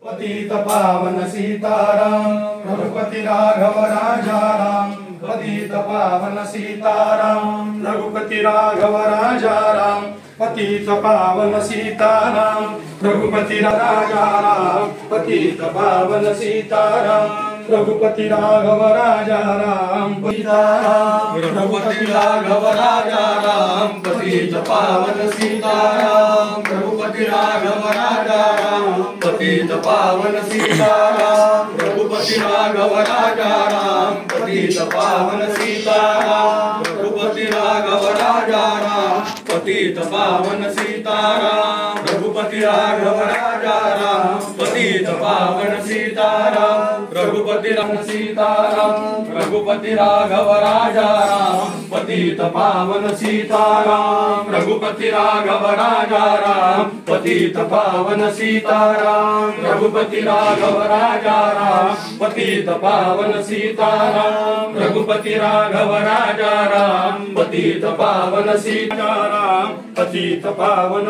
पतित पावन सीताराम रघुपति राघव राजा राम। पतित पावन सीताराम रघुपति राघव राजा राम। पतित पावन सीताराम रघुपति राजा राम। पतित पावन सीताराम रघुपति राघव राजा राम। सीताराम रघुपति राघव राजा राम। पतित पावन सीताराम रघुपति राघव राजा राम। पतित पावन सीताराम रघुपति राघव राजा राम। पतित पावन सीताराम रघुपति राघव राजा राम। पतित पावन सीताराम रघुपति राघव राजा राम। पतित पावन सीताराम रघुपति राम सीताराम रघुपति राघव राजा राम। पतित पावन सीताराम रघुपति राघव राजा राम। पतित पावन सीताराम रघुपति राघव राजा राम। पतित पावन सीताराम रघुपति राघव राजा राम। पतित पावन सीताराम पतित पावन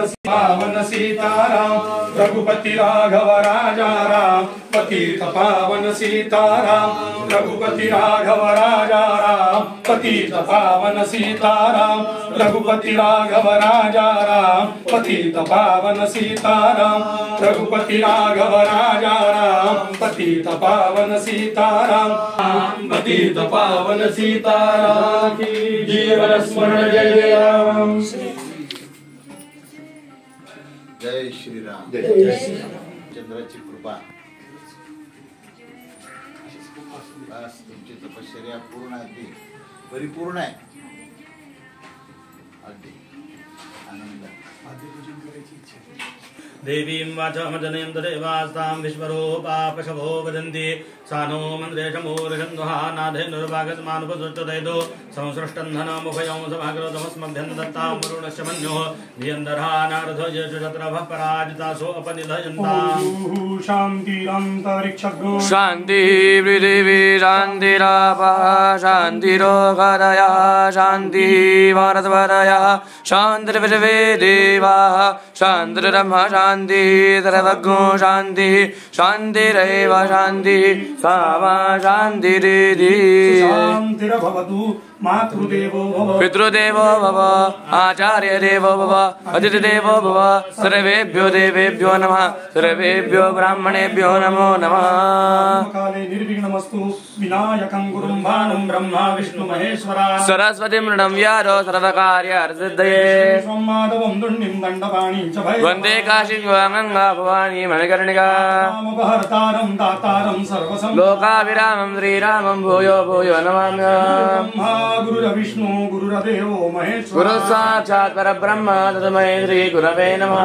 सीताराम रघुपति राघव राजा राम। पतित पावन सीताराम रघुपति राघव राजा राम। पतित पावन सीताराम रघुपति राघव राजा राम। पतित पावन सीताराम रघुपति राघव राजा राम। पतित पावन सीताराम पतित पावन सीताराम की जीवन स्मरण जय राम। जय श्री राम। जय श्री राम। चंद्राची कृपा बस तुमची तपश्चर्या पूर्ण अगदी परिपूर्ण आहे. अगदी आनंद देवीं वाचमजनयं तदेवास्तां विश्वरूपा पशवो वदन्ति सानो मन्द्रेशमूर्षन्धुहा नाधेनुर्भागस्मानुपदुष्टदैतो संसृष्टं धनमुभयं समाकृतमस्मभ्यं दत्तां वरुणस्य मन्योः धियन्दर्हा नारथो यशुशत्रभः पराजितासो अपनिधयन्ताम्. शान्तिरन्तरिक्षग्नो शान्ति पृथिवी शान्तिरापः शान्तिरोगदयः शान्ति भारतवरयः शान्तिर्पृथिवी देवाः शान्तिर्ब्रह्म शान्ति सर्वज्ञो शान्ति शान्तिरेव शान्ति सा वा शान्तिरिति. शान्तिर्भवतु मातृदेवो भव पितृदेवो भव आचार्यदेवो भव अतिथिदेवो भव सर्वेभ्यो देवेभ्यो नमः सर्वेभ्यो ब्राह्मणेभ्यो नमो नमः. काले निर्विघ्नमस्तु विनायकं गुरुं भानुं ब्रह्मा विष्णु महेश्वरा सरस्वतीं नृणं व्याधो सर्वकार्यार्थसिद्धये माधवं दुण्डिं दण्डपाणिं च भैरवं वन्दे काशीं गङ्गा भवानी मणिकर्णिका रामोपहर्तारं दातारं सर्वसं लोकाभिरामं श्रीरामं भूयो भूयो नमाम्यहम्. गुरुर्विष्णु गुरुर्देवो महेश्वर गुरु साक्षात् परब्रह्म तस्मै श्री गुरवे नमः.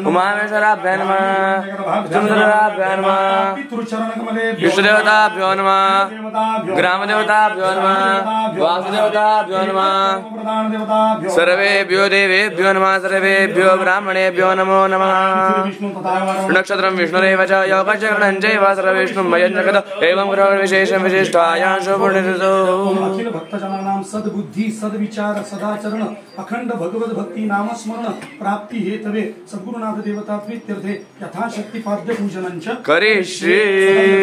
उमामेश्वराभ्यां नमः चन्द्राभ्यां नमः इष्टदेवताभ्यो नमः ग्रामदेवताभ्यो नमः वासुदेवताभ्यो नमः सर्वेभ्यो देवेभ्यो नमः सर्वेभ्यो ब्राह्मणेभ्यो नमो नमः. नक्षत्रं विष्णुरेव च योगश्च गणं चैव सर्वविष्णुं मयं जगत् एवं ग्रहविशेषं विशिष्टायां शुभनिर्दो. अखिल भक्तजनानां सद्बुद्धि सद्विचार सदाचरण अखंड भगवत भक्ति नाम स्मरण प्राप्ति हेतवे सद्गुरुनाथ देवता प्रीत्यर्थे यथाशक्ति पाद्य पूजनं च करिष्ये.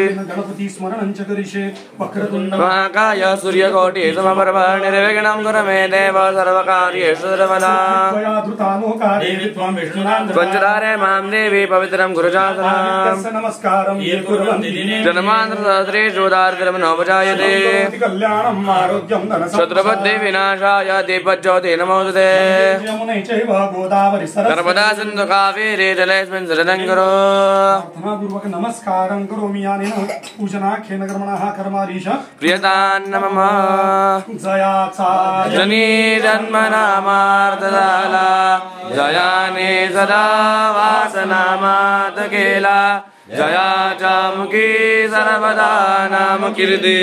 गणपति स्मरणं च करिष्ये. वक्रतुण्ड महाकाय सूर्यकोटि समप्रभ निर्विघ्नं कुरु मे देव सर्वकार्येषु सर्वदा. त्वया धृता लोका देवी त्वं विष्णुनाथ त्वञ्चदारे मां देवी पवित्रं गुरुजातनाम्. नमस्कारं ये कुर्वन्ति दिने जन्मान्तरसहस्रेषु दारिद्र्यमनोपजायते कल्याणं आरोग्यं धनसम्पदां शत्रुबुद्धि विनाशाय दीपज्योति नमोस्तुते. यमुने चैव गोदावरी सरस्वती नर्मदा सिन्धु कावेरी जलेऽस्मिन् सरितं कुरु. प्रार्थनापूर्वक नमस्कारं करोमि यानेन पूजनाख्येन कर्मणः कर्मारीश प्रियतान् नमः. जयाचा जनी जन्मनामार्तदाला जयाने सदा वासनामातकेला जया चामुखी सर्वदा नाम कीर्ति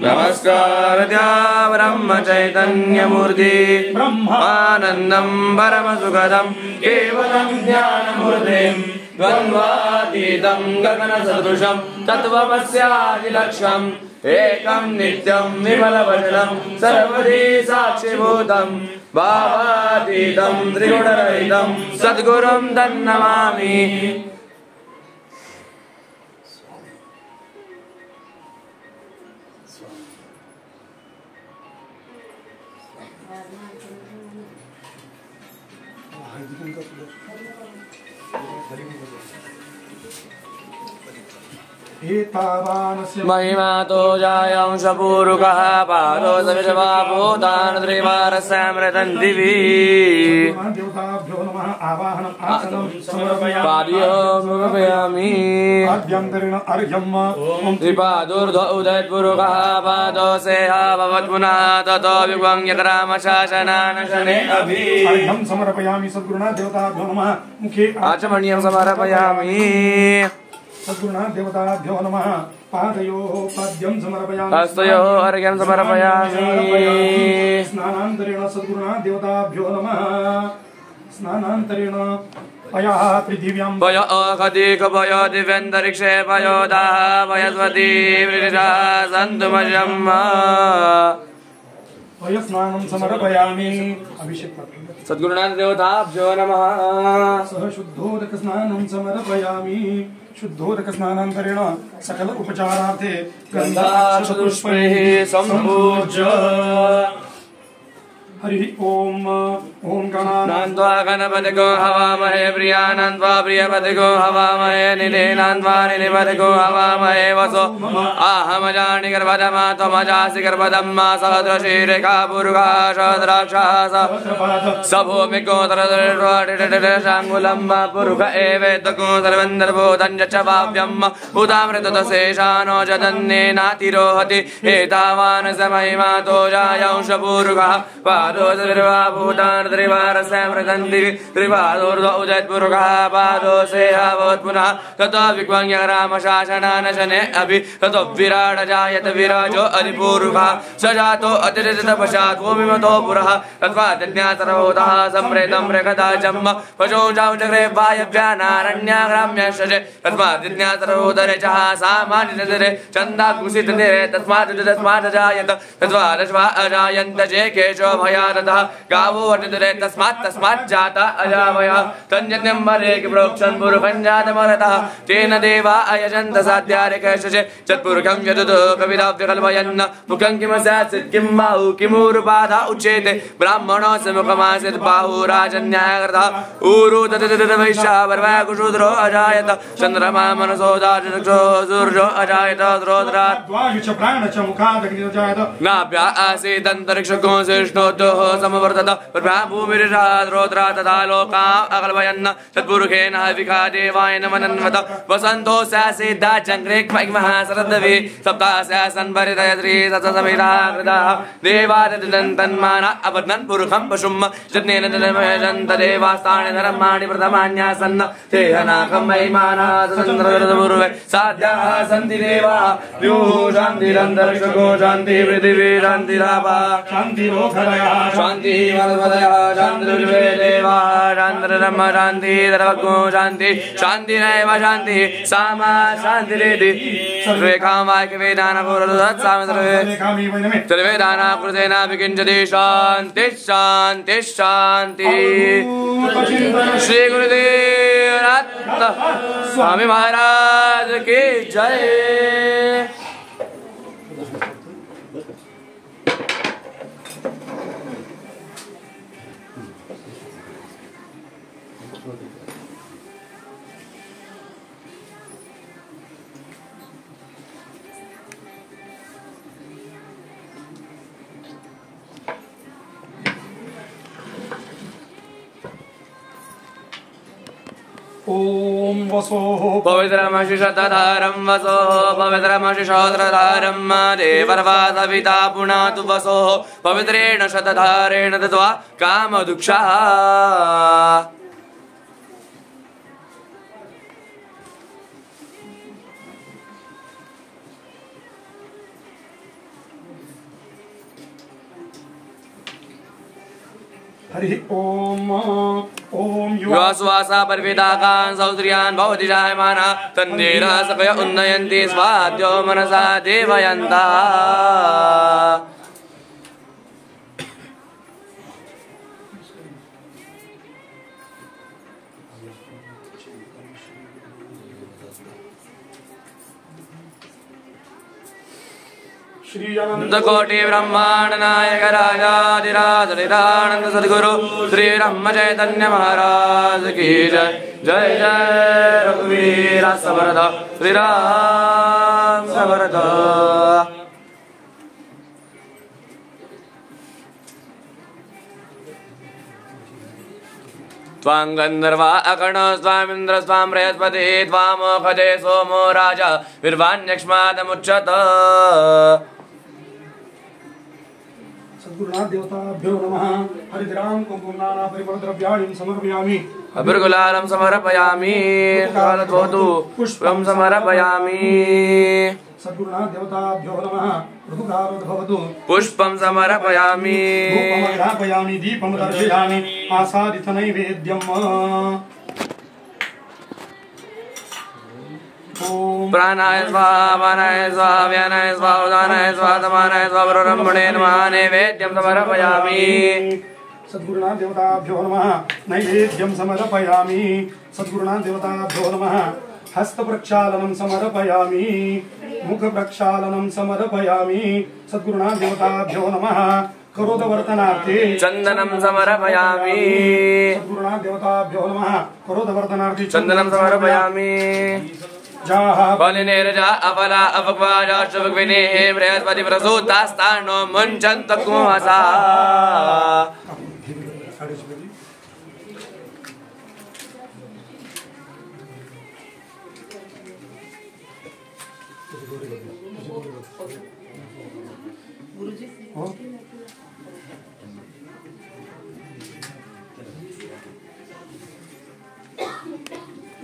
नमस्कार द्या ब्रह्म चैतन्यमूर्ति ब्रह्मानन्दं परमसुखदं केवलं ज्ञानमूर्तिं द्वन्द्वातीतं गगनसदृशं तत्त्वमस्यादिलक्ष्यम् एकं नित्यं विमलवचनं सर्वधी साक्षिभूतं भावातीतं त्रिगुणरहितं सद्गुरुं तन्नमामि. महिमा तो जायांश पूरुकः पादो सविषवाभूतान् त्रिवारसामृतं दिवि देवताभ्यो नमः आवाहनम् आसनं पादयो समर्पयामि आभ्यन्तरेण अर्घ्यम् त्रिपादोर्ध्व उदयत्पुरुकः पादो सेहा भवत् पुनः ततो विभं यकरामशासनानशने अभि अर्घ्यं समर्पयामि सद्गुरुनाथ देवताभ्यो नमः मुखे आचमनीयं समर्पयामि सद्गुरुनाथ देवताभ्यो नमः पादयोः पाद्यं समर्पयामि हस्तयोः अर्घ्यं समर्पयामि स्नानान्तरेण सद्गुरुनाथ देवताभ्यो नमः स्नानान्तरेण पयः पृथिव्यां पय अखदिक पय दिव्यन्तरिक्षे पयोदाः पयस्वती वृषा सन्तुमजम् पयस्नानं समर्पयामि अभिषेक सद्गुरुनाथ देवताभ्यो नमः सह शुद्धोदक स्नानं समर्पयामि शुद्धोदक स्नानान्तरेण सकल उपचारार्थे गन्धाक्षपुष्पैः सम्पूज्य हरि ओम ओम नान्द्वा गणपतिको हवामहे प्रियानन्द्वा प्रियपतिको हवामहे निधेनान्द्वा निधिपतिको हवामहे वसो आहमजानि गर्भदमा त्वमजासि गर्भदम्मा सहस्रशीरेखा पुरुषा सहस्राक्षः सभूमिकोतरशाङ्गुलम्ब पुरुष एवेदको सर्वन्दर्भूतं च वाव्यम् उदामृतदशेषानो जदन्नेनातिरोहति एतावान् स महिमातो जायांशपूरुषः पादोर्वाभूतान् त्रिवारसामृतं दिवि त्रिपादोर्ध्व उदयत्पुरुषः पादो सेहा भवत् पुनः ततो विक्वं रामशासनानशने अभि ततो विराट जायत विराजो अधिपूरुषः स जातो अतिरितपश्चात् भूमिमतो पुरः तस्माद्ज्ञातरभूतः सम्प्रेतं रेखदाजम् पशो जाचक्रे वायव्यानारण्याग्राम्यशजे तस्माद्ज्ञातरभूतरेचः सामान्यतरे चन्दाकुसितते तस्मात् जायत तस्मादश्वा अजायन्त जे केशो भयादतः गावो वर्तितरे तस्मात् जाता अजावयः तन्यज्ञं मरेक प्रोक्षन् पुरुषं जातमरतः तेन देवा अयजन्त साध्यारिकशजे चत्पुरुषं यदुतो कविदाव्यकल्पयन् मुखं किम स्यात् किं बाहु किमूरुपाधा उच्येते ब्राह्मणो स मुखमासीत् बाहु राजन्यायकृतः ऊरु वैश्यावरवाकुशूद्रो अजायत चन्द्रमा मनसो दाजो सूर्यो अजायत द्रोद्रात् नाभ्या आसीदन्तरिक्षको शिष्णोद्योः समवर्तत भूमिरिषाद्रोद्रा तथा लोकाम् अकल्पयन् तत्पुरुषेण विखा देवायन मनन्वत वसन्तो स्यासीद्धा चङ्क्रेक्महासरद्वि सप्तास्यासन् भरितयत्री सतसमिराकृताः देवादन्तन्माना अबध्नन् पुरुषं पशुं यत्नेन जन्त देवास्तानि धर्माणि प्रथमान्यासन् ते हनाकं महिमानः सतन्द्रपूर्वे साध्याः सन्ति देवाः द्युः शान्तिरन्तरिक्षको शान्तिः पृथिवी शान्तिरापः शान्तिरोधरयः शान्तिः वरदयः शान्तिर्वे देवाः शान्तिर्ब्रह्म शान्तिः सर्वज्ञो शान्तिः शान्तिरेव शान्तिः सामा शान्तिरेति सर्वे कामवाक्यवेदानपूर्वसाम सर्वे दानाकृतेनापि किञ्चित् शान्तिः शान्तिः शान्तिः श्री गुरुदेव स्वामी महाराज की जय। ओम वसो पवित्रमशिषतधारं वसो पवित्रमशिषोत्रधारं देवर्वासविता पुनातु वसो पवित्रेण शतधारेण दत्वा कामदुक्षः हरि ओम ओम युवाश्वासा पर्विताकान् सौत्रियान् भवति जायमाना तन्नेरः सपय उन्नयन्ति स्वाद्यो मनसा देवयन्तः श्री अनंत कोटि ब्रह्मांड नायक राजाधिराज निरानंद सद्गुरु श्री ब्रह्म चैतन्य महाराज की जय। जय जय रघुवीर समर्थ श्री राम समर्थ। त्वां गन्धर्वा अकर्ण स्वामिन्द्र स्वां बृहस्पति त्वामोखजे सोमो राजा विर्वाण्यक्ष्मादमुच्यत। सद्गुरुनाथ देवताभ्यो नमः। हरिद्राम कुंकुम नाना परिमल द्रव्याणि समर्पयामि। अभिर्गुलालं समर्पयामि कालधोतु पुष्पं समर्पयामि। सद्गुरुनाथ देवताभ्यो नमः। ऋतुकारो भवतु पुष्पं समर्पयामि। धूपमग्रापयामि दीपं दर्शयामि आसादित नैवेद्यम्। प्राणाय स्वाहा मानाय स्वाहा व्यानाय स्वाहा उदानाय स्वाहा समानाय स्वाहा ब्रह्मणे नमः। नैवेद्यं समर्पयामि। सद्गुरुनाथ देवताभ्यो नमः। नैवेद्यं समर्पयामि। सद्गुरुनाथ देवताभ्यो नमः। हस्त प्रक्षालनं समर्पयामि। मुख प्रक्षालनं समर्पयामि। सद्गुरुनाथ देवताभ्यो नमः। करोदवर्तनार्थे चन्दनं समर्पयामि। सद्गुरुनाथ देवताभ्यो नमः। करोदवर्तनार्थे चन्दनं समर्पयामि। बलिनेरजा अपला अपक्वाजा शुभग्विनेः बृहस्पति प्रसूतास्तानो मुञ्चन्त कुमसा।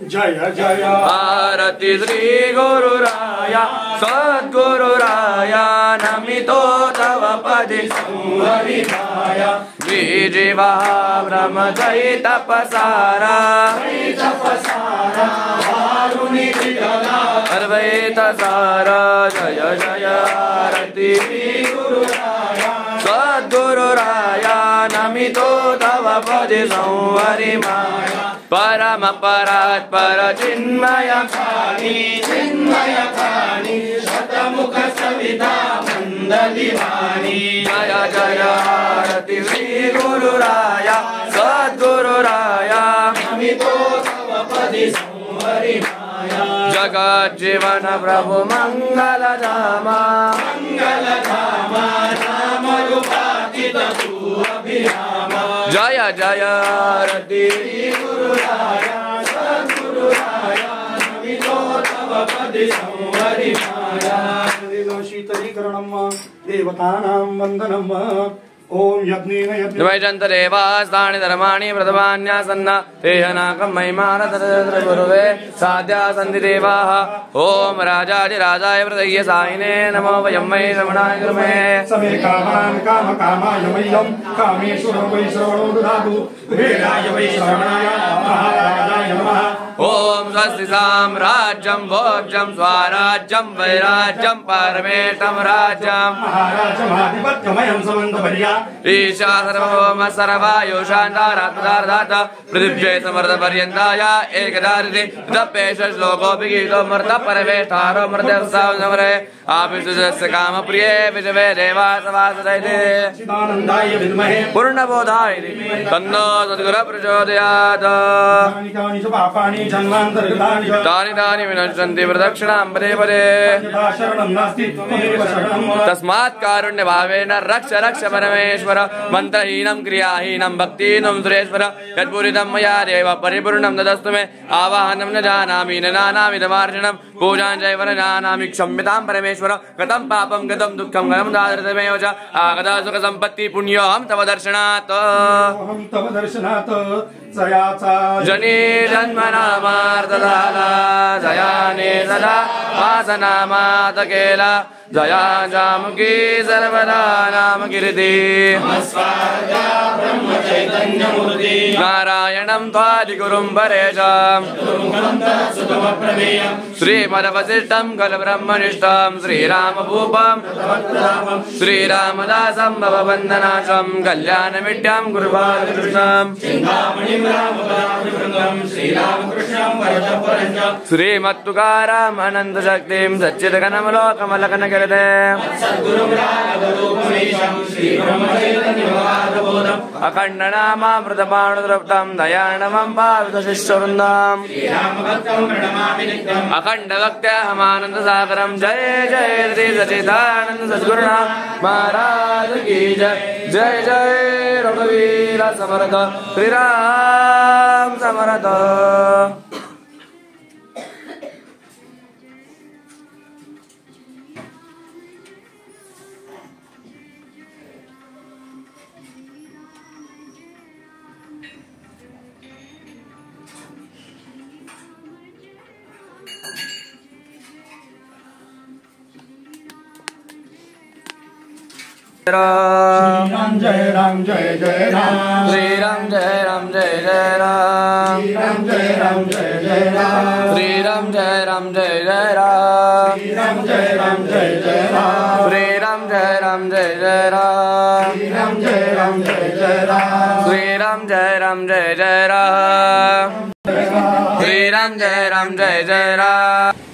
जय जय आरती श्री गुरुराया सद्गुरुराया नमितो तव पदे संवरिताया। द्विजीवा ब्रह्मचरि तपसारा अद्वैत सारा। जय जय आरती सद्गुरुराया नमितो तव पदे संवरि माया। परम परात्पर चिन्मय खानी शतमुख सविता मंदलिवानी। जय जय आरती श्री गुरुराया सद्गुरुराया नमितो तव पदे संवरि माया। जगत जीवन प्रभु मंगल धामा नाम रूपातीत तू अभिरामा। जय जय आरती गुरुराया सद्गुरुराया नमितो तव पदे संवरि माया। शीतलीकरणं देवतानां वन्दनम्। ओम यज्ञेन यज्ञ वैजन्तदेवास्तानि धर्माणि प्रथमान्यासन्न तेहनाकं महिमानतत्र गुरुवे साध्या सन्ति देवाः। ओम राजाधिराजाय प्रदय्य सायिने नमो वयं वै श्रवणाय कृमहे। समे कामान् कामकामाय मह्यं कामेश्वरो वै श्रवणो ददातु। वेदाय वै श्रवणाय महाराजाय नमः। ओम स्वस्ति साम्राज्यं भोज्यं स्वराज्यं वैराज्यं परमेष्ठं राज्यं महाराजमाधिपत्यमयं समन्तपर्या ईशा सर्वभौम सर्वायु शान्तारात्मदार्धात पृथिव्यै समर्धपर्यन्ताय एकदारिति तपेश श्लोकोऽपि गीतो मर्त परमेष्ठारो मर्त्यवसावसमरे आपिसुजस्य कामप्रिये विजवे देवासवासदैते चिदानन्दाय विद्महे पूर्णबोधाय तन्नो सद्गुरुः प्रचोदयात्। कानि च पापानि जन्मान्तरकृतानि च तानि तानि विनश्यन्ति प्रदक्षिणां पदे पदे। यदा शरणं नास्ति त्वमेव शरणं। तस्मात् कारुण्यभावेन रक्ष रक्ष परमेश्वर। मन्त्रहीनं क्रियाहीनं भक्तिहीनं सुरेश्वर। यत्पूरितं मया देव परिपूर्णं तदस्तु मे। आवाहनं न जानामि न जानामि तमार्जनं पूजां चैव न जानामि क्षम्यतां परमेश्वर। गतं पापं गतं दुःखं गतं दादृतमेव च आगता सुखसम्पत्ति पुण्योऽहं तव दर्शनात्। अहं तव दर्शनात् जयाचा जने जन्मनामार्तदाला जयाने सदा वासनामात केला। जया जामुकी सर्वदा नाम कीर्ति। नारायणं त्वादिगुरुं परेशं श्रीमद्वसिष्ठं खलु ब्रह्मनिष्ठं श्रीरामभूपं श्रीरामदासं भवबन्धनाशं कल्याणमिड्यं गुरुबालकृष्णं श्रीमत्तुकाराम अनंत शक्तिं सच्चिदघनमलोकमलकनकृते अखण्डनामामृतपाणुद्रप्तं दयाणमं पावितशिष्यवृन्दम् अखण्डभक्त्याहमानन्दसागरं जय जय श्री सच्चिदानन्द सद्गुरुनाथ महाराज की जय जय जय रघुवीर समर्थ श्रीराम समर्थ। राम जय राम जय जय राम श्री राम जय राम जय जय राम राम जय राम जय जय राम श्री राम जय राम जय जय राम राम जय राम जय जय राम श्री राम जय राम जय जय राम राम जय राम जय जय राम श्री राम जय राम जय जय राम श्री राम जय राम जय जय राम।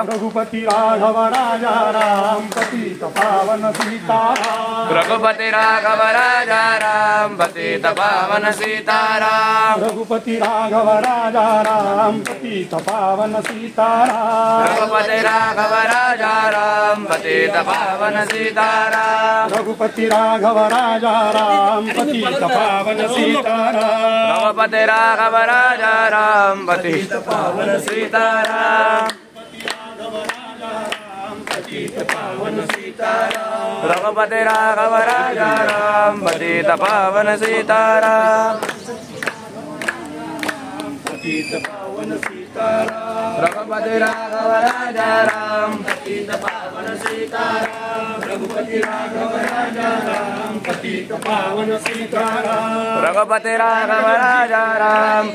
रघुपति राघव राजा राम पतित पावन सीताराम रघुपति राघव राजा राम पतित पावन सीताराम रघुपति राघव राजा राम पतित पावन सीताराम रघुपति राघव राजा राम पतित पावन सीताराम रघुपति राघव राजा राम पतित पावन सीताराम रघुपति राघव राजा राम पतित पावन सीताराम रघुपति राघव राजा राम पतित पावन सीताराम रघुपति राघव राजा राम पतित पावन सीताराम रघुपति राघव राजा राम पतित पावन सीताराम रघुपति राघव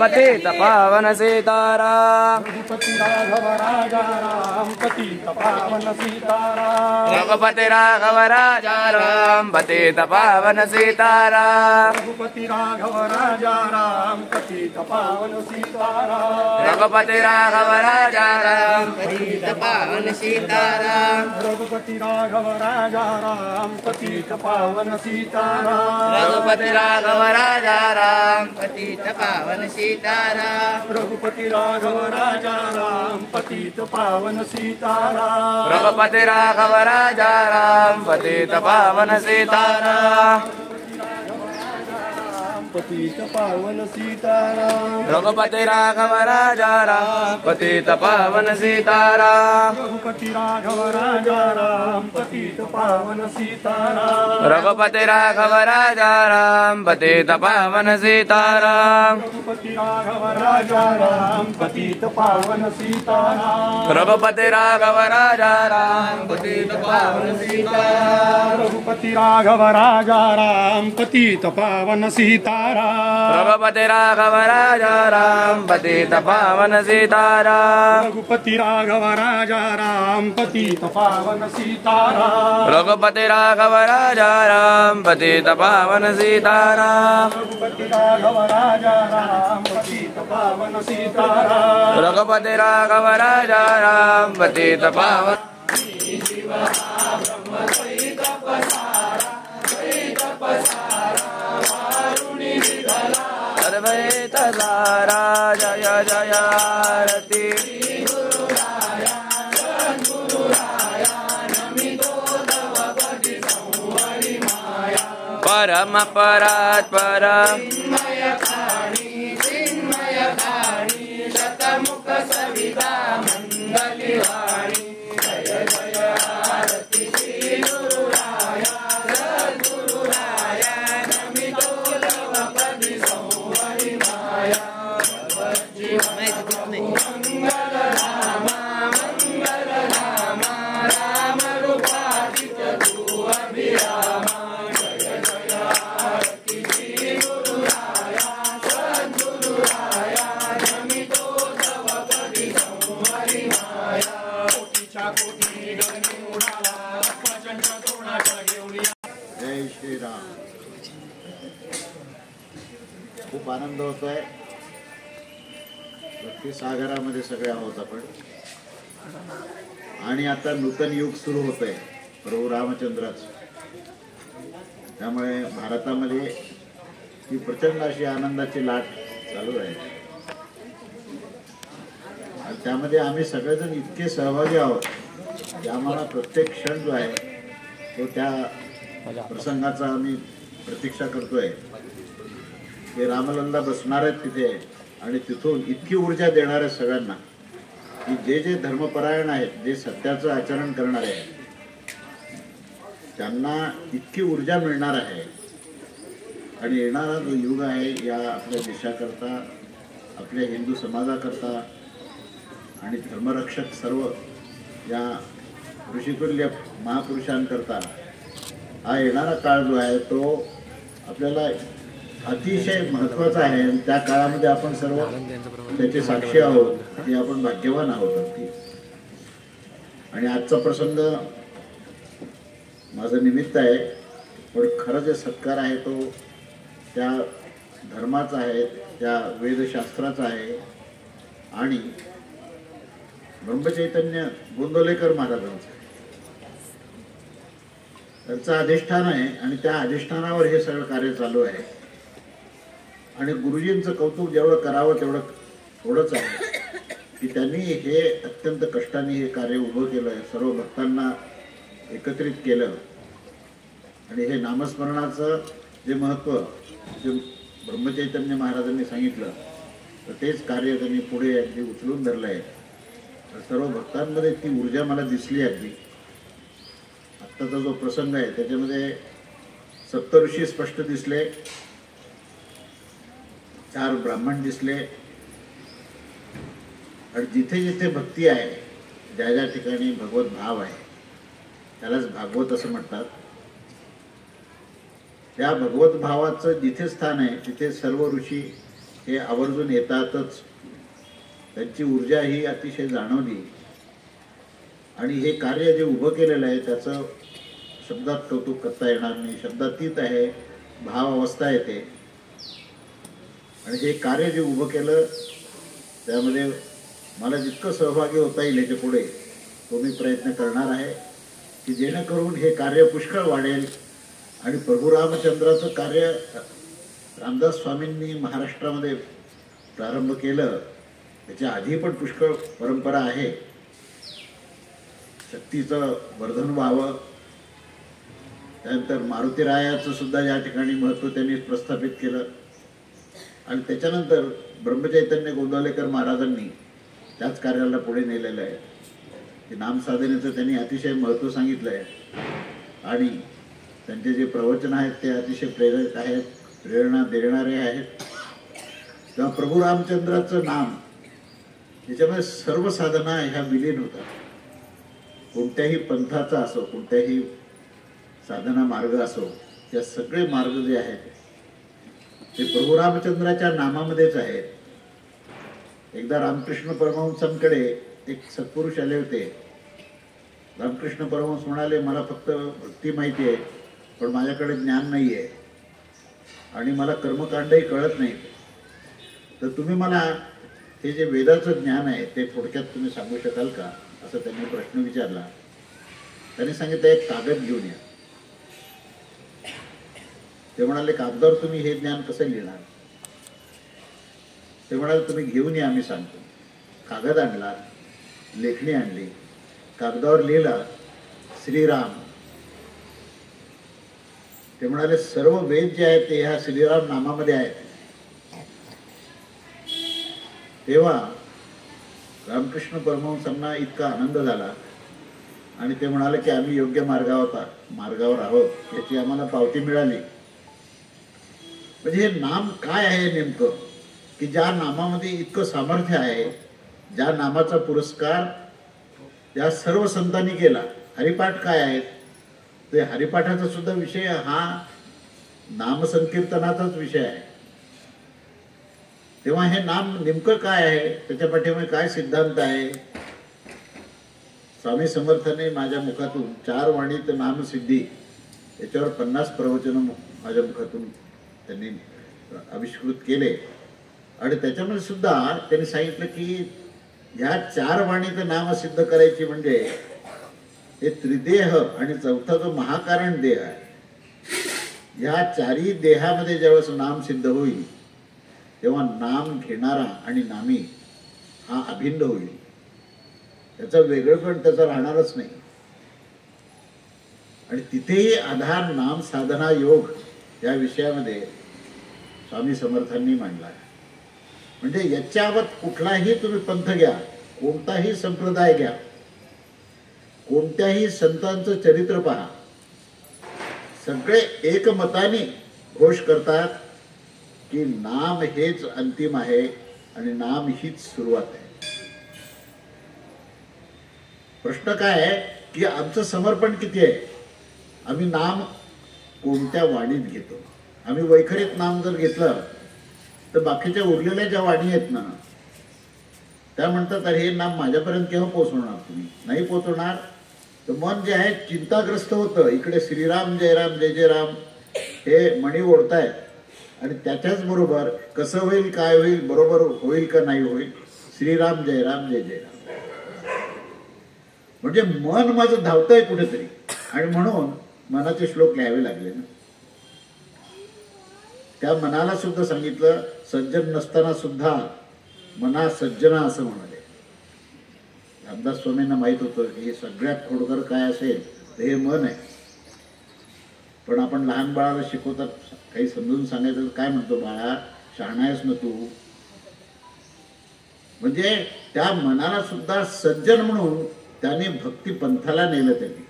राजा राम पतित पावन सीताराम रघुपति राघव राजा राम पतित पावन सीताराम रघुपति राघव राजा राम पतित पावन सीताराम रघुपति राघव राजा राम पतित पावन सीताराम रघुपति राघव राजा राम पतित पावन सीताराम रघुपति राघव राजा राम पतित पावन सीताराम रघुपति राघव राजा राम पतित पावन सीताराम रघुपति राघव राजा राम पतित पावन सीताराम रघुपति राघव राजा राम पतित पावन सीताराम पतित पावन सीताराम रघुपति राघव राजा राम पतित पावन सीताराम रघुपति राघव राजा राम पतित पावन सीताराम रघुपति राघव राजा राम पतित पावन सीताराम रघुपति राघव राजा राम पतित पावन सीताराम रघुपति राघव राजा राम पतित पावन सीताराम रघुपति राघव राजा राम पतित पावन सीताराम रघुपति राघव राजा राम पतित पावन सीताराम रघुपति राघव राजा राम पतित पावन सीताराम रघुपति राघव राजा राम पतित पावन सीताराम रघुपति राघव राजा राम पतित पावन सीताराम रघुपति राघव राजा राम पतित पावन अद्वैत सारा जय जय आरती परम परात्पर शतमुख सविता मंगलिवाणी जय जय आरती श्री गुरुराया सद्गुरुराया नमितो लवपति संवरि माया मंगल रामा राम रूपाधिक तू अभिरामा जय जय आरती श्री गुरुराया सद्गुरुराया नमितो लवपति संवरि माया कोटीच्या कोटी गगनी उडाला प्रचंड तोडाच्या घेऊन जय श्रीराम. खूप आनंद होतोय. ते सागरामध्ये सगळे आहोत आपण. आणि आता नूतन युग सुरू होत आहे प्रभू रामचंद्राचं. त्यामुळे भारतामध्ये ही प्रचंड अशी आनंदाची लाट चालू आहे. आणि त्यामध्ये आम्ही सगळेजण इतके सहभागी आहोत की आम्हाला प्रत्येक क्षण जो आहे तो त्या प्रसंगाचा आम्ही प्रतीक्षा करतोय की रामलल्ला बसणार आहेत तिथे आणि तिथून इतकी ऊर्जा देणार आहे सगळ्यांना की जे जे धर्मपरायण आहेत, जे सत्याचं आचरण करणारे आहेत, त्यांना इतकी ऊर्जा मिळणार आहे. आणि येणारा जो युग आहे या आपल्या देशाकरता, आपल्या हिंदू समाजाकरता आणि धर्मरक्षक सर्व या ऋषितुल्य महापुरुषांकरता हा येणारा काळ जो आहे तो आपल्याला अतिशय महत्त्वाचा आहे. आणि त्या काळामध्ये आपण सर्व त्याचे साक्षी आहोत, हे आपण भाग्यवान आहोत अगदी. आणि आजचा प्रसंग माझं निमित्त आहे, पण खरं जे सत्कार आहे तो त्या धर्माचा आहे, त्या वेदशास्त्राचा आहे आणि ब्रह्मचैतन्य गोंदवलेकर महाराजांचं आहे. त्यांचं अधिष्ठान आहे आणि त्या अधिष्ठानावर हे सगळं कार्य चालू आहे. आणि गुरुजींचं कौतुक जेवढं करावं तेवढं थोडंच आहे की त्यांनी हे अत्यंत कष्टाने हे कार्य उभं केलं आहे, सर्व भक्तांना एकत्रित केलं. आणि हे नामस्मरणाचं जे महत्त्व जे ब्रह्मचैतन्य महाराजांनी सांगितलं तर तेच कार्य त्यांनी पुढे अगदी उचलून धरलं आहे. सर्व भक्तांमध्ये ती ऊर्जा मला दिसली. अगदी आत्ताचा जो प्रसंग आहे त्याच्यामध्ये सप्तऋषी स्पष्ट दिसले, 4 ब्राह्मण दिसले. आणि जिथे जिथे भक्ती आहे, ज्या ज्या ठिकाणी भगवत भाव आहे त्यालाच भागवत असं म्हणतात. त्या भगवत भावाचं जिथे स्थान आहे तिथे सर्व ऋषी हे आवर्जून येतातच. त्यांची ऊर्जा ही अतिशय जाणवली. आणि हे कार्य जे उभं केलेलं आहे त्याचं शब्दात कौतुक करता येणार नाही, शब्दातीत आहे, भाव अवस्था येते. आणि हे कार्य जे उभं केलं त्यामध्ये मला जितकं सहभागी होता येईल याच्या पुढे तो मी प्रयत्न करणार आहे की जेणेकरून हे कार्य पुष्कळ वाढेल. आणि प्रभू रामचंद्राचं कार्य रामदास स्वामींनी महाराष्ट्रामध्ये प्रारंभ केलं, त्याच्या आधी पण पुष्कळ परंपरा आहे. शक्तीचं वर्धन व्हावं. त्यानंतर मारुतीरायाचं सुद्धा या ठिकाणी महत्त्व त्यांनी प्रस्थापित केलं. आणि त्याच्यानंतर ब्रह्मचैतन्य गोंदवलेकर महाराजांनी त्याच कार्याला पुढे नेलेलं आहे की नामसाधनेचं त्यांनी अतिशय महत्त्व सांगितलं आहे. आणि त्यांचे जे प्रवचन आहेत ते अतिशय प्रेरक आहेत, प्रेरणा देणारे आहेत. तेव्हा प्रभू रामचंद्राचं नाम याच्यामध्ये सर्व साधना ह्या विलीन होतात. कोणत्याही पंथाचा असो, कोणत्याही साधना मार्ग असो, त्या सगळे मार्ग जे आहेत ते प्रभू रामचंद्राच्या नामामध्येच आहेत. एकदा रामकृष्ण परमहंसांकडे एक सत्पुरुष आले होते. रामकृष्ण परमहंस म्हणाले, मला फक्त भक्ती माहिती आहे पण माझ्याकडे ज्ञान नाही आहे आणि मला कर्मकांडही कळत नाही. तर तुम्ही मला हे जे वेदाचं ज्ञान आहे ते थोडक्यात तुम्ही सांगू शकाल का, असं त्यांनी प्रश्न विचारला. त्यांनी सांगितलं, एक कागद घेऊन या. ते म्हणाले, कागदावर तुम्ही हे ज्ञान कसं लिहिणार? ते म्हणाले, तुम्ही घेऊन या, आम्ही सांगतो. कागद आणला, लेखणी आणली, कागदावर लिहिला श्रीराम. ते म्हणाले, सर्व वेद जे आहेत ते ह्या श्रीराम नामामध्ये आहेत. तेव्हा रामकृष्ण परमहंसांना इतका आनंद झाला आणि ते म्हणाले की आम्ही योग्य मार्गावर आहोत याची आम्हाला पावती मिळाली. म्हणजे हे नाम काय आहे नेमकं, की ज्या नामामध्ये इतकं सामर्थ्य आहे, ज्या नामाचा पुरस्कार त्या सर्व संतांनी केला. हरिपाठ काय आहेत, ते हरिपाठाचा सुद्धा विषय हा नामसंकीर्तनाचाच विषय आहे. तेव्हा हे नाम नेमकं काय आहे, त्याच्या पाठीमागे काय सिद्धांत आहे. स्वामी समर्थाने माझ्या मुखातून 4 वाणीत नामसिद्धी याच्यावर 50 प्रवचन माझ्या मुखातून त्यांनी आविष्कृत केले. आणि त्याच्यामध्ये सुद्धा त्यांनी सांगितलं की ह्या 4 वाणीचं नाम सिद्ध करायची म्हणजे हे त्रिदेह आणि चौथा जो महाकारण देह आहे, ह्या 4ही देहामध्ये ज्यावेळेस नाम सिद्ध होईल तेव्हा नाम घेणारा आणि नामी हा अभिन्न होईल. त्याचं वेगळेपण त्याचं राहणारच नाही. आणि तिथेही आधार नाम साधना योग या विषयामध्ये स्वामी समर्थांनी मांडला आहे. म्हणजे याच्यावर कुठलाही तुम्ही पंथ घ्या, कोणताही संप्रदाय घ्या, कोणत्याही संतांचं चरित्र पहा, सगळे एकमताने घोष करतात की नाम हेच अंतिम आहे आणि नाम हीच सुरुवात आहे. प्रश्न काय आहे की आमचं समर्पण किती आहे, आम्ही नाम कोणत्या वाणीत घेतो. आम्ही वैखरीत नाम जर घेतलं तर बाकीच्या उरलेल्या ज्या वाणी आहेत ना त्या म्हणतात अरे हे नाम माझ्यापर्यंत केव्हा पोहोचवणार, तुम्ही नाही पोहोचवणार. तर मन जे आहे चिंताग्रस्त होतं. इकडे श्रीराम जय राम जय जय राम हे मणी ओढतायत आणि त्याच्याच बरोबर कसं होईल, काय होईल, बरोबर होईल का नाही होईल, श्रीराम जय राम जय जय राम. म्हणजे मन माझं धावतंय कुठेतरी. आणि म्हणून मनाचे श्लोक लिहावे लागले ना. त्या मनाला सुद्धा सांगितलं सज्जन नसताना सुद्धा मना सज्जना असं म्हणाले. रामदास स्वामींना माहित होतं की सगळ्यात खोडकर काय असेल तर हे मन आहे. पण आपण लहान बाळाला शिकवतात, काही समजून सांगायचं काय म्हणतो, बाळा शहाणा आहेस ना तू. म्हणजे त्या मनाला सुद्धा सज्जन म्हणून त्याने भक्तिपंथाला नेलं त्यांनी.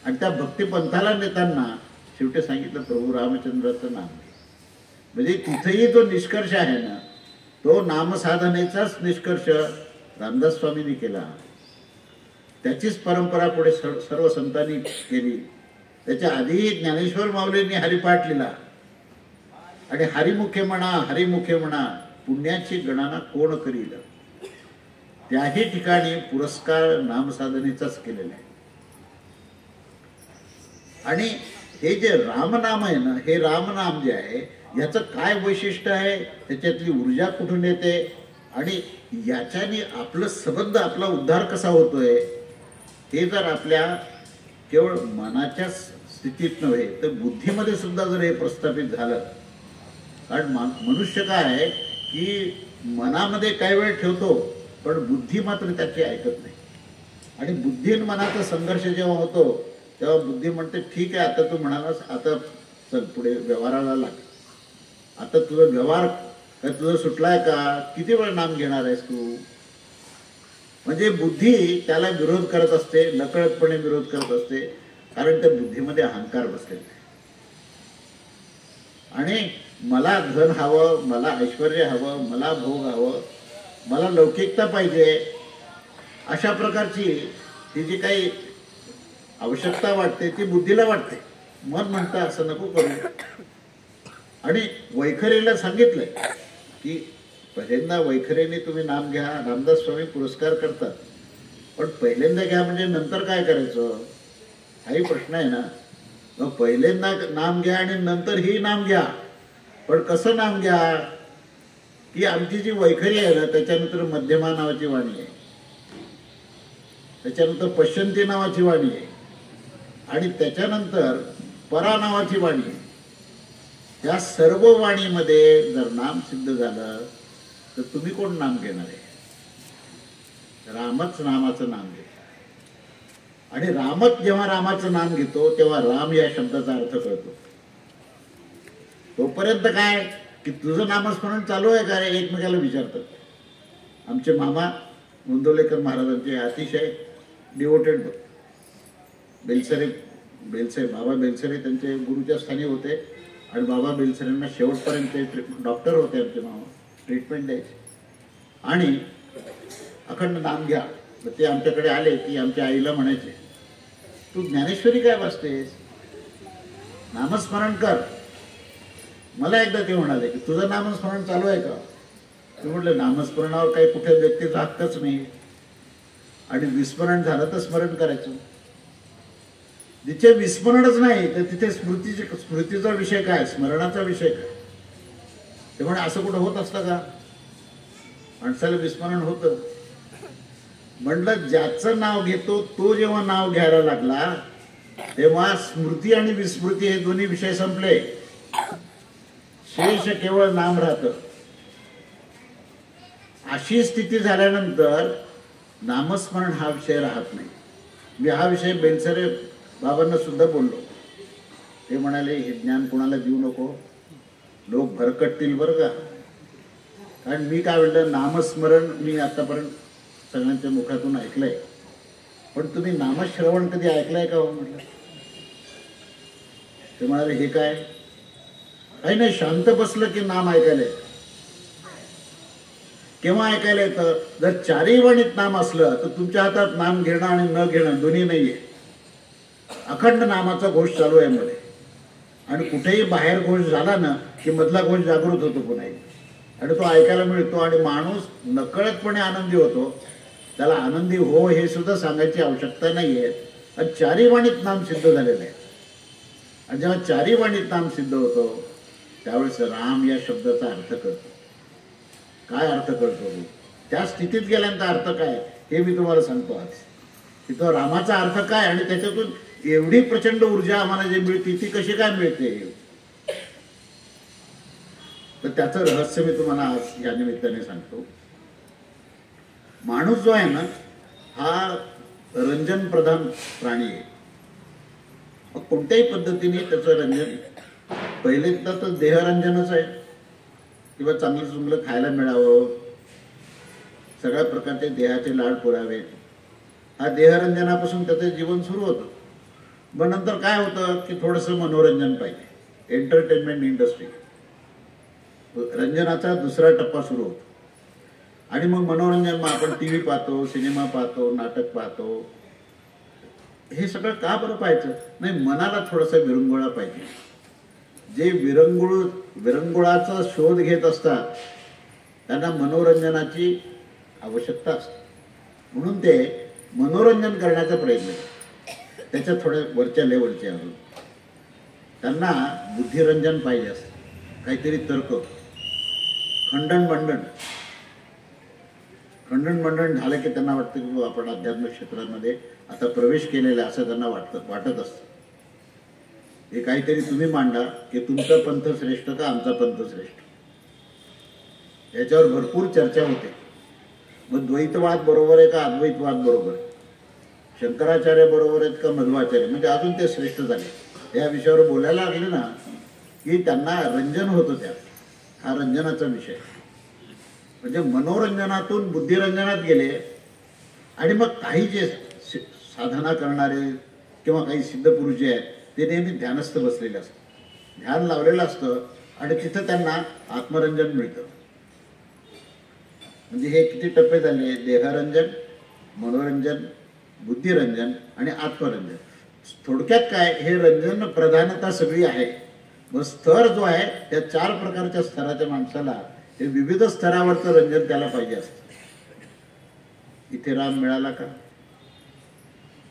आणि त्या भक्तिपंथाला नेताना शेवटी सांगितलं प्रभू रामचंद्राचं नाम. म्हणजे तिथेही जो निष्कर्ष आहे ना तो नामसाधनेचाच निष्कर्ष रामदास स्वामींनी केला. त्याचीच परंपरा पुढे सर्व संतांनी केली. त्याच्या आधी ज्ञानेश्वर माऊलींनी हरिपाठ लिहिला आणि हरिमुखे म्हणा हरिमुखे म्हणा पुण्याची गणना कोण करील. त्याही ठिकाणी पुरस्कार नामसाधनेचाच केलेला आहे. आणि हे जे रामनाम आहे ना, हे रामनाम जे आहे याचं काय वैशिष्ट्य आहे, त्याच्यातली ऊर्जा कुठून येते आणि याच्याने आपलं संबंध, आपला उद्धार कसा होतोय, हे जर आपल्या केवळ मनाच्या स्थितीत नव्हे तर बुद्धीमध्ये सुद्धा जर हे प्रस्थापित झालं. कारण मनुष्य काय आहे की मनामध्ये काही वेळ ठेवतो पण बुद्धी मात्र त्याची ऐकत नाही. आणि बुद्धी आणि मनाचा संघर्ष जेव्हा होतो तेव्हा बुद्धी म्हणते ठीक आहे, आता तू म्हणालास, आता चल पुढे व्यवहाराला लाग. आता तुझा व्यवहार काय तुझं सुटलाय का, किती वेळ नाम घेणार आहेस तू. म्हणजे बुद्धी त्याला विरोध करत असते, नकळतपणे विरोध करत असते. कारण त्या बुद्धीमध्ये अहंकार बसलेला आहे. आणि मला धन हवं, मला ऐश्वर्य हवं, मला भोग हवं, मला लौकिकता पाहिजे, अशा प्रकारची ही जी काही आवश्यकता वाटते ती बुद्धीला वाटते. मन म्हणतं असं नको करू. आणि वैखरीला सांगितलंय की पहिल्यांदा वैखरीने तुम्ही नाम घ्या, रामदास स्वामी पुरस्कार करतात, पण पहिल्यांदा घ्या म्हणजे नंतर काय करायचं हाही प्रश्न आहे ना. मग पहिल्यांदा नाम घ्या आणि नंतर ही नाम घ्या, पण कसं नाम घ्या की आमची जी वैखरी आहे ना त्याच्यानंतर मध्यमा नावाची वाणी आहे, त्याच्यानंतर पश्यंती नावाची वाणी आहे आणि त्याच्यानंतर परा नावाची वाणी आहे. या सर्व वाणीमध्ये जर नाम सिद्ध झालं तर तुम्ही कोण नाम घेणार आहे. रामच नामाचं नाम घेतो. आणि रामच जेव्हा रामाचं नाम घेतो तेव्हा राम या शब्दाचा अर्थ कळतो. तोपर्यंत काय की तुझं नामस्मरण चालू आहे का रे, एकमेकाला विचारतात. आमचे मामा गोंदवलेकर महाराजांचे अतिशय डिवोटेड बेलसरे बाबा बेलसरे त्यांचे गुरुच्या स्थानी होते. आणि बाबा बेलसरेंना शेवटपर्यंत डॉक्टर होते आमचे मामा, ट्रीटमेंट द्यायचे. आणि अखंड नाम घ्या. तर ते आमच्याकडे आले की आमच्या आईला म्हणायचे तू ज्ञानेश्वरी काय वाचतेस, नामस्मरण कर. मला एकदा ते म्हणाले की तुझं नामस्मरण चालू आहे का. ते म्हटलं नामस्मरणावर काही कुठे व्यक्तीचा हक्कच नाही आणि विस्मरण झालं तर स्मरण करायचं. जिथे विस्मरणच नाही तर तिथे स्मृतीचा विषय काय, स्मरणाचा विषय काय. तेव्हा असं कुठं होत असतं का? माणसाला विस्मरण होतं. म्हणलं ज्याचं नाव घेतो तो जेव्हा नाव घ्यायला लागला तेव्हा स्मृती आणि विस्मृती हे दोन्ही विषय संपले. शेष केवळ नाम राहतं. अशी स्थिती झाल्यानंतर नामस्मरण हा विषय राहत नाही. मी हा विषय बेलसरे बाबांना सुद्धा बोललो. ते म्हणाले हे ज्ञान कोणाला देऊ नको, लोक भरकटतील बरं का. कारण मी काय म्हणलं, नामस्मरण मी आतापर्यंत सगळ्यांच्या मुखातून ऐकलंय, पण तुम्ही नामश्रवण कधी ऐकलंय का हो म्हटलं. ते म्हणाले हे काय? काही नाही, शांत बसलं की नाम ऐकायला येतं. केव्हा ऐकायला येतं? जर चारही वणीत नाम असलं तर तुमच्या हातात नाम घेणं आणि न घेणं दोन्ही नाहीये. अखंड नामाचा घोष चालू आहे मध्ये, आणि कुठेही बाहेर घोष झाला ना की मधला घोष जागृत होतो पुन्हा आणि तो ऐकायला मिळतो आणि माणूस नकळतपणे आनंदी होतो. त्याला आनंदी हो हे सुद्धा सांगायची आवश्यकता नाहीये. आणि चारही वाणीत नाम सिद्ध झालेलं आहे. आणि जेव्हा चारही वाणीत नाम सिद्ध होतो त्यावेळेस राम या शब्दाचा अर्थ कळतो. काय अर्थ कळतो? त्या स्थितीत गेल्यानंतर अर्थ काय हे मी तुम्हाला सांगतो आज. की तो रामाचा अर्थ काय आणि त्याच्यातून एवढी प्रचंड ऊर्जा आम्हाला जे मिळते ती कशी काय मिळते, तर त्याचं रहस्य मी तुम्हाला आज या निमित्ताने सांगतो. माणूस जो आहे ना हा रंजन प्रधान प्राणी आहे. कोणत्याही पद्धतीने त्याचं रंजन पहिले तर देहरंजनच आहे, किंवा चांगलं चांगलं खायला मिळावं, सगळ्या प्रकारचे देहाचे लाड पुरावे, हा देहरंजनापासून त्याचं जीवन सुरू होतं. मग नंतर काय होतं की थोडंसं मनोरंजन पाहिजे, एंटरटेनमेंट इंडस्ट्री, रंजनाचा दुसरा टप्पा सुरू होतो. आणि मग मनोरंजन, मग आपण टी व्ही पाहतो, सिनेमा पाहतो, नाटक पाहतो. हे सगळं का बरं पाहायचं? नाही, मनाला थोडासा विरंगुळा पाहिजे. जे विरंगुळाचा शोध घेत असतात त्यांना मनोरंजनाची आवश्यकता असते. म्हणून ते मनोरंजन करण्याचा प्रयत्न करतात. त्याच्या थोड्या वरच्या लेवलचे अजून त्यांना बुद्धिरंजन पाहिजे असते. काहीतरी तर्क, खंडन झालं की त्यांना वाटतं की आपण आध्यात्मिक क्षेत्रामध्ये आता प्रवेश केलेला असं त्यांना वाटत असतं. हे काहीतरी तुम्ही मांडा की तुमचा पंथ श्रेष्ठ का आमचा पंथ श्रेष्ठ, याच्यावर भरपूर चर्चा होते. मग द्वैतवाद बरोबर आहे का अद्वैतवाद बरोबर आहे, शंकराचार्य बरोबर आहेत का मध्वाचार्य, म्हणजे अजून ते श्रेष्ठ झाले. या विषयावर बोलायला लागले ना की त्यांना रंजन होतं. त्यात हा रंजनाचा विषय, म्हणजे मनोरंजनातून बुद्धिरंजनात गेले. आणि मग काही जे साधना करणारे किंवा काही सिद्ध पुरुष जे आहेत ते नेहमी ध्यानस्थ बसलेले असतात, ध्यान लावलेलं असतं आणि तिथं त्यांना आत्मरंजन मिळतं. म्हणजे हे किती टप्पे झाले? देहरंजन, मनोरंजन, बुद्धिरंजन आणि आत्मरंजन. थोडक्यात काय, हे रंजन प्रधानता सगळी आहे. मग स्तर जो आहे त्या 4 प्रकारच्या स्तराच्या माणसाला हे विविध स्तरावरचं रंजन त्याला पाहिजे असतं. इथे राम मिळाला का?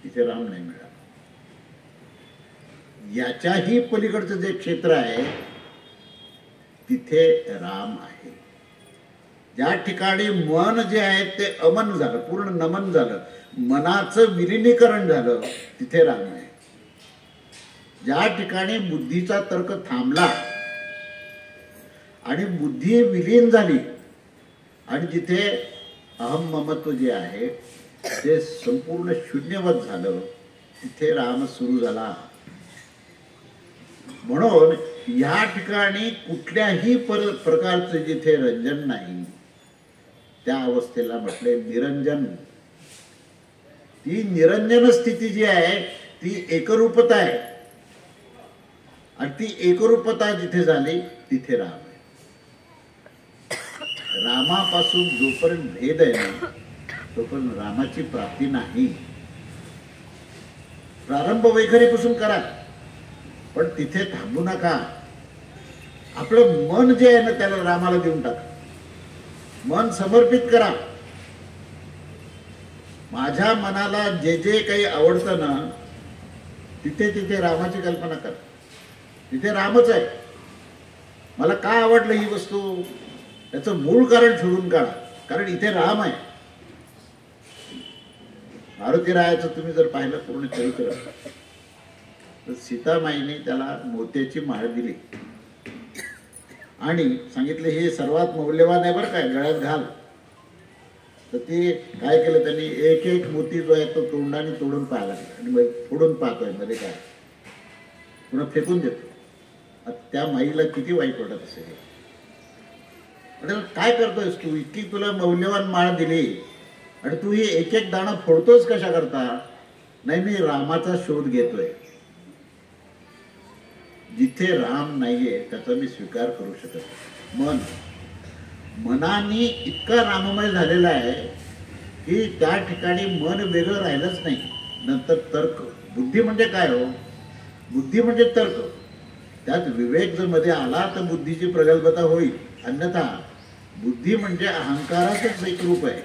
इथे राम नाही मिळाला. याच्याही पलीकडचं जे क्षेत्र आहे तिथे राम आहे. ज्या ठिकाणी मन जे आहे ते अमन झालं, पूर्ण नमन झालं, मनाचं विलिनीकरण झालं, तिथे राम आहे. ज्या ठिकाणी बुद्धीचा तर्क थांबला आणि बुद्धी विलीन झाली आणि जिथे अहम ममत्व जे आहे ते संपूर्ण शून्यवत झालं, तिथे राम सुरू झाला. म्हणून या ठिकाणी कुठल्याही प्रकारचं जिथे रंजन नाही त्या अवस्थेला म्हटले निरंजन. ती निरंजन स्थिती जी आहे ती एकरूपता आहे. आणि ती एकरूपता जिथे झाली तिथे राम आहे. रामापासून जोपर्यंत भेद आहे ना तोपर्यंत रामाची प्राप्ती नाही. प्रारंभ वैखरीपासून करा पण तिथे थांबू नका. आपलं मन जे आहे ना त्याला रामाला देऊन टाका. मन समर्पित करा. माझ्या मनाला जे जे काही आवडतं ना तिथे तिथे रामाची कल्पना करा. तिथे रामच आहे. मला का आवडलं ही वस्तू, त्याचं मूळ कारण शोधून काढा. कारण इथे राम आहे. मारुती रायाचं तुम्ही जर पाहिलं पूर्ण चरित्र, तर सीतामाईने त्याला मोत्याची माळ दिली आणि सांगितले हे सर्वात मौल्यवान आहे बरं काय, गळ्यात घाल. तर ते काय केलं त्यांनी, एक एक मोती जो आहे तो तोंडाने तोडून पाहायला लागला आणि मग फोडून पाहतोय मध्ये काय, पुन्हा फेकून देतो. त्या माईला किती वाईट वाटत असेल. काय करतोयस तू, इतकी तुला मौल्यवान माळ दिली आणि तू हे एक एक दाणं फोडतोच कशा करता. नाही, मी रामाचा शोध घेतोय. जिथे राम नाहीये त्याचा मी स्वीकार करू शकत. मनाने इतका राममय झालेला आहे की त्या ठिकाणी मन वेगळं राहिलंच नाही. नंतर तर्क, बुद्धी म्हणजे काय हो, बुद्धी म्हणजे तर्क. त्यात विवेक जर मध्ये आला तर बुद्धीची प्रगल्भता होईल. अन्यथा बुद्धी म्हणजे अहंकाराचंच एक रूप आहे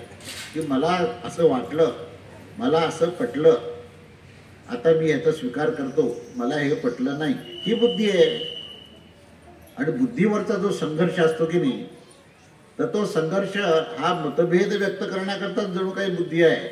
की मला असं वाटलं, मला असं पटलं, आता मी ह्याचा स्वीकार करतो, मला हे पटलं नाही, ही बुद्धी आहे. आणि बुद्धीवरचा जो संघर्ष असतो की नाही, तर तो संघर्ष हा मतभेद व्यक्त करण्याकरताच जणू काही बुद्धी आहे.